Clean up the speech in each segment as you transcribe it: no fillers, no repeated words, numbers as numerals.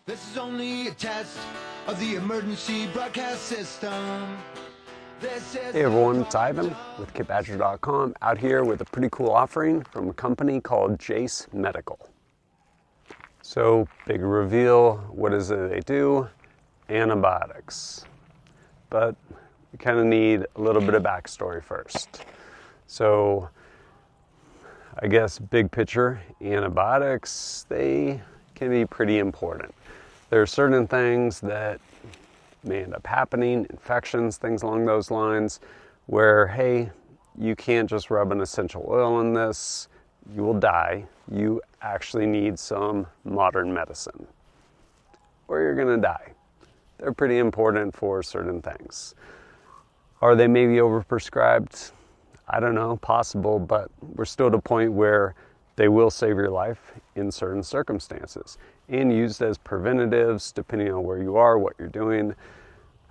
This is only a test of the emergency broadcast system. Hey everyone, it's Ivan with kitbadger.com, out here with a pretty cool offering from a company called Jase Medical. So, big reveal, what is it they do? Antibiotics. But we kind of need a little bit of backstory first. So, I guess big picture, antibiotics, they can be pretty important. There are certain things that may end up happening, infections, things along those lines, where, hey, you can't just rub an essential oil in this, you will die. You actually need some modern medicine, or you're gonna die. They're pretty important for certain things. Are they maybe overprescribed? I don't know, possible, but we're still at a point where they will save your life in certain circumstances and used as preventatives depending on where you are, what you're doing.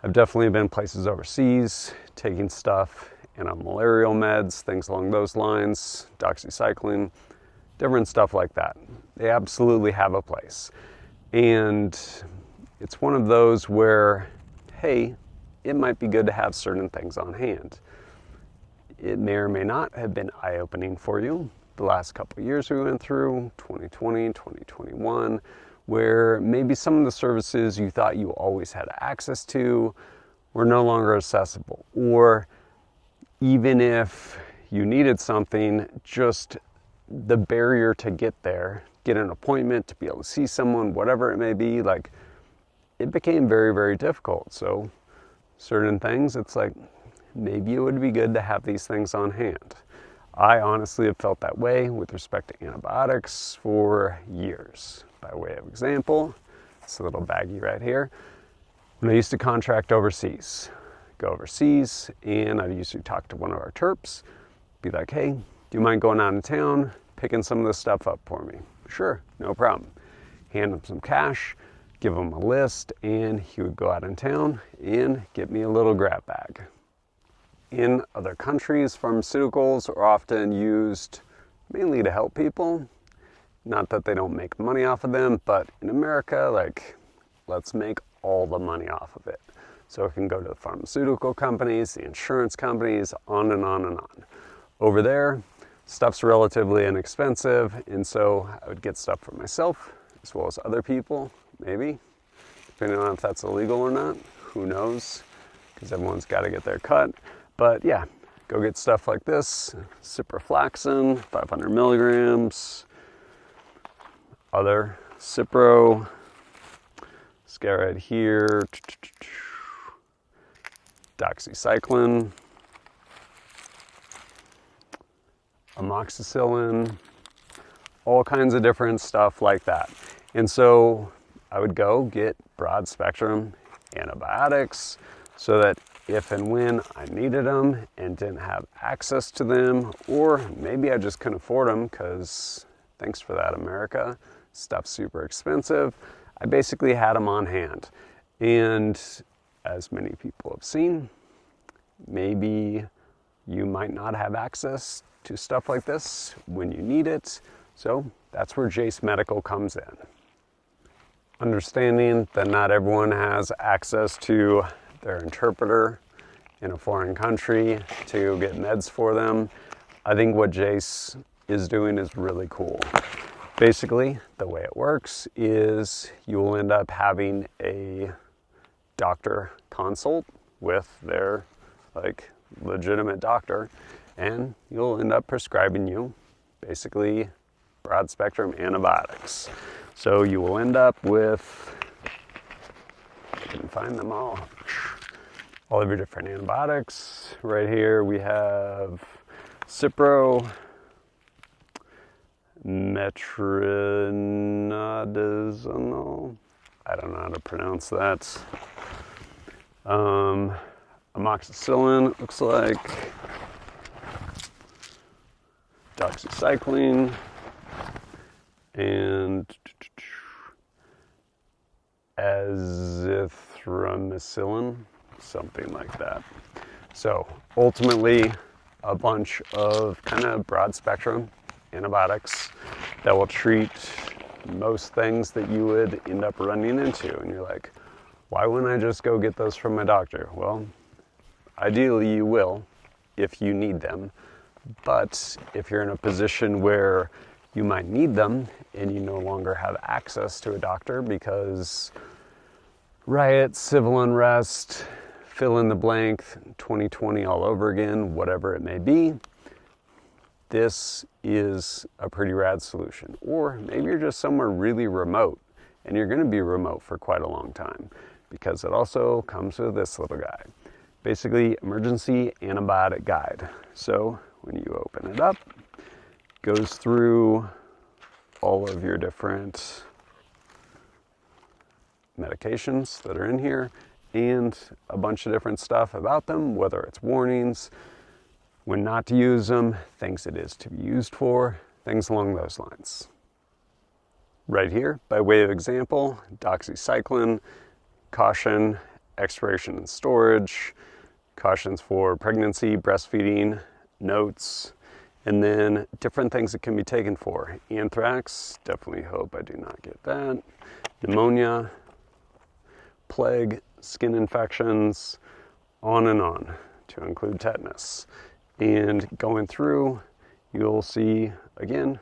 I've definitely been places overseas taking stuff, malarial meds, things along those lines, Doxycycline, different stuff like that. They absolutely have a place. And it's one of those where, hey, it might be good to have certain things on hand. It may or may not have been eye-opening for you the last couple of years we went through, 2020, 2021, where maybe some of the services you thought you always had access to were no longer accessible. Or even if you needed something, just the barrier to get there, get an appointment, to be able to see someone, whatever it may be, like, it became very, very difficult. So certain things, it's like, maybe it would be good to have these things on hand. I honestly have felt that way with respect to antibiotics for years. By way of example, this little baggie right here. When I used to contract overseas, go overseas, and I'd usually talk to one of our terps, be like, hey, do you mind going out of town, picking some of this stuff up for me? Sure, no problem. Hand him some cash, give him a list, and he would go out in town and get me a little grab bag. In other countries, pharmaceuticals are often used mainly to help people. Not that they don't make money off of them, but in America, like, let's make all the money off of it. So it can go to the pharmaceutical companies, the insurance companies, on and on and on. Over there, stuff's relatively inexpensive, and so I would get stuff for myself, as well as other people, maybe, depending on if that's illegal or not, who knows, because everyone's got to get their cut. But yeah, go get stuff like this, Ciprofloxacin, 500 milligrams, other Cipro, this guy right here, Doxycycline, Amoxicillin, all kinds of different stuff like that. And so I would go get broad spectrum antibiotics so that if and when I needed them and didn't have access to them, or maybe I just couldn't afford them because, thanks for that, America, stuff's super expensive, I basically had them on hand. And as many people have seen, maybe you might not have access to stuff like this when you need it. So that's where Jase Medical comes in. Understanding that not everyone has access to their interpreter in a foreign country to get meds for them, I think what Jase is doing is really cool. Basically, the way it works is you will end up having a doctor consult with their, like, legitimate doctor, and you'll end up prescribing you basically broad spectrum antibiotics. So you will end up with, I can find them all of your different antibiotics. Right here we have Cipro, Metronidazole, I don't know how to pronounce that. Amoxicillin, looks like. Doxycycline, and Azithromycin, something like that. So ultimately, a bunch of kind of broad spectrum antibiotics that will treat most things that you would end up running into. And you're like, why wouldn't I just go get those from my doctor? Well, ideally you will if you need them. But if you're in a position where you might need them and you no longer have access to a doctor because riots, civil unrest, fill in the blank, 2020 all over again, whatever it may be, this is a pretty rad solution. Or maybe you're just somewhere really remote and you're going to be remote for quite a long time, because it also comes with this little guy. Basically, Emergency Antibiotic Guide. So when you open it up, it goes through all of your different medications that are in here and a bunch of different stuff about them, whether it's warnings, when not to use them, things it is to be used for, things along those lines. Right here, by way of example, Doxycycline, caution, expiration and storage, cautions for pregnancy, breastfeeding, notes, and then different things that can be taken for. Anthrax, definitely hope I do not get that. Pneumonia, plague, skin infections, on and on, to include tetanus. And going through, you'll see, again,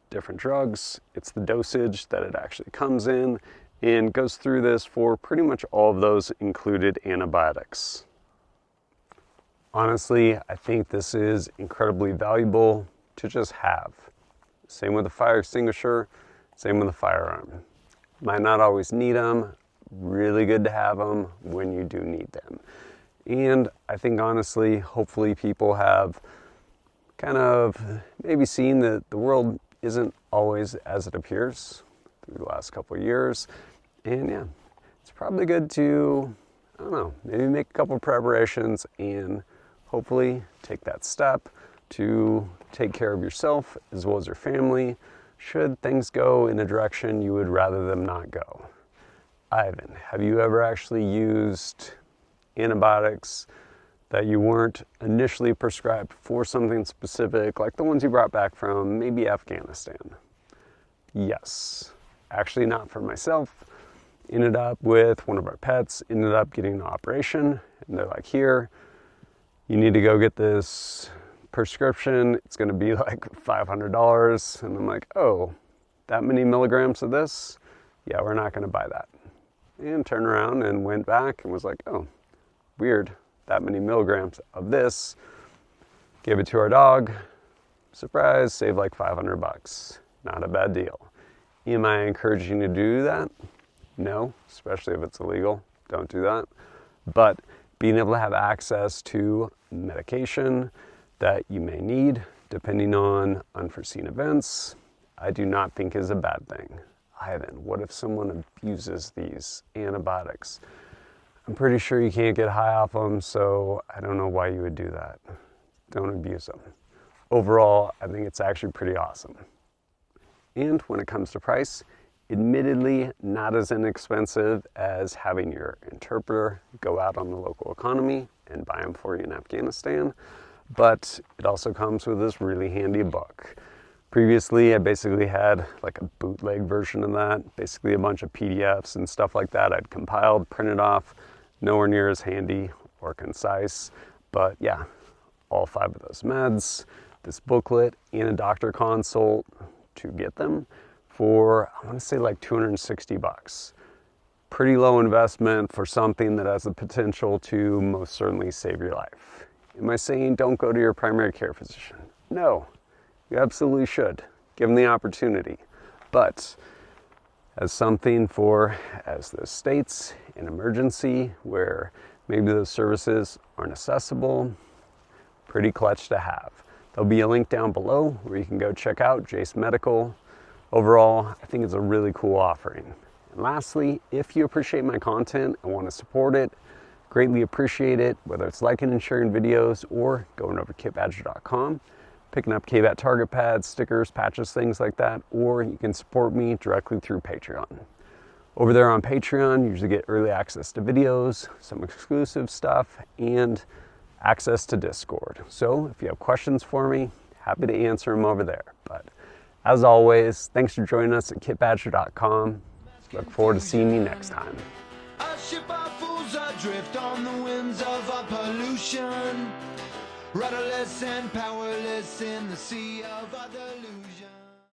different drugs. It's the dosage that it actually comes in, and goes through this for pretty much all of those included antibiotics. Honestly, I think this is incredibly valuable to just have. Same with a fire extinguisher, same with a firearm. Might not always need them, really good to have them when you do need them. And I think honestly, hopefully people have kind of maybe seen that the world isn't always as it appears through the last couple of years. And yeah, it's probably good to, I don't know, maybe make a couple preparations and hopefully take that step to take care of yourself as well as your family should things go in a direction you would rather them not go. Ivan, have you ever actually used antibiotics that you weren't initially prescribed for something specific, like the ones you brought back from maybe Afghanistan? Yes. Actually not for myself. Ended up with one of our pets, ended up getting an operation, and they're like, here, you need to go get this prescription. It's going to be like $500. And I'm like, oh, that many milligrams of this? Yeah, we're not going to buy that. And turned around and went back and was like, oh, weird, that many milligrams of this. Gave it to our dog. Surprise, saved like $500. Not a bad deal. Am I encouraging you to do that? No, especially if it's illegal. Don't do that. But being able to have access to medication that you may need, depending on unforeseen events, I do not think is a bad thing. Ivan, what if someone abuses these antibiotics? I'm pretty sure you can't get high off them, so I don't know why you would do that. Don't abuse them. Overall, I think it's actually pretty awesome. And when it comes to price, admittedly not as inexpensive as having your interpreter go out on the local economy and buy them for you in Afghanistan, but it also comes with this really handy book. Previously, I basically had like a bootleg version of that, basically a bunch of PDFs and stuff like that I'd compiled, printed off, nowhere near as handy or concise, but yeah, all 5 of those meds, this booklet, and a doctor consult to get them for, I want to say like $260. Pretty low investment for something that has the potential to most certainly save your life. Am I saying don't go to your primary care physician? No, you absolutely should, given the opportunity. But as something for, as this states, an emergency where maybe those services aren't accessible, pretty clutch to have. There'll be a link down below where you can go check out Jase Medical. Overall, I think it's a really cool offering. And lastly, if you appreciate my content and want to support it, greatly appreciate it, whether it's liking and sharing videos or going over to kitbadger.com, picking up KBAT target pads, stickers, patches, things like that, or you can support me directly through Patreon. Over there on Patreon, you usually get early access to videos, some exclusive stuff, and access to Discord. So if you have questions for me, happy to answer them over there. But As always, thanks for joining us at kitbadger.com. Look forward to seeing you next time. A ship of fools adrift on the winds of our pollution, rudderless and powerless in the sea of our delusion.